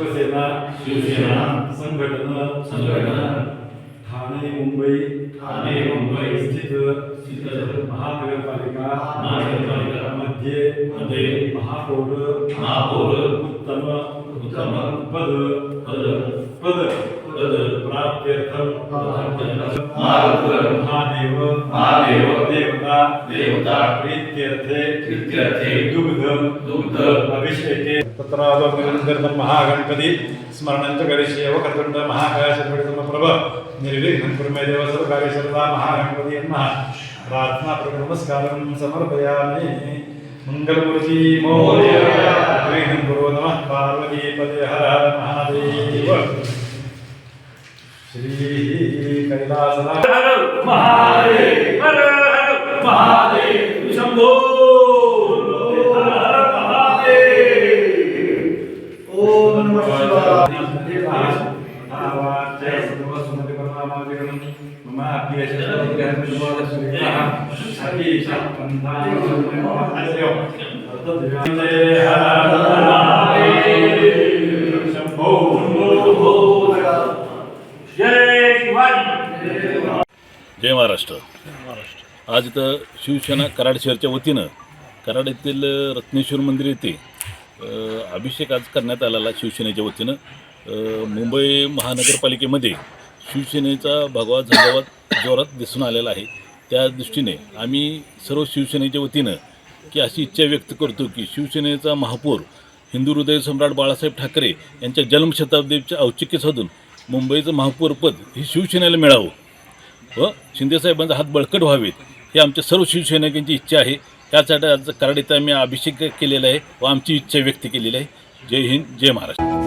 शिवसेना संघटना ठाणे मुंबई स्थित महानगरपालिका मध्ये महापौर उत्तम पद प्राप्त्यर्थम महादेव देवता प्रीत्यर्थे दुग्ध अभिषेके तत्रावनिरन्तरं महागणपति स्मरणं च करिष्ये वक्रतुण्ड महाकाय सर्वप्रभ निर्विघ्नं कुरु मे देव सर्वकार्येषु महागणपति नमः प्रार्थना नमस्कारं समर्पयामि मंगलमूर्ति मोरया निर्विघ्नं कुरु नमः पार्वती पदे हर हर महादेव श्री कैलासनाथ महादेव हर हर महादेव शंभो हर हर महादेव ओम नमः शिवाय आवाच्य सर्वसुमति परमात्मनं मम अभीष्टं जय महाराष्ट्र। आज इथं शिवसेना कराड शहरच्या वतीनं कराड येथील रत्नेश्वर मंदिर येथे अभिषेक आज करण्यात आलेला शिवसेनेच्या वतीनं मुंबई महानगरपालिकेमध्ये शिवसेनेचा भगवा झंझावात जोरात दिसून आलेला आहे। त्या दृष्टीने आम्ही सर्व शिवसेनेच्या वतीनं की अशी इच्छा व्यक्त करतो की शिवसेनेचा महापौर हिंदू हृदय सम्राट बाळासाहेब ठाकरे यांच्या जन्मशताब्दीचे औचित्य साधून मुंबईचं महापौरपद ही शिवसेनेला मिळावं व शिंदेसाहेबांचा हात बळकट व्हावेत ही आमच्या सर्व शिवसैनिकांची इच्छा आहे। त्यासाठी आज कराड येथे आम्ही अभिषेक केलेला आहे व आमची इच्छा व्यक्त केलेली आहे। जय हिंद, जय महाराष्ट्र।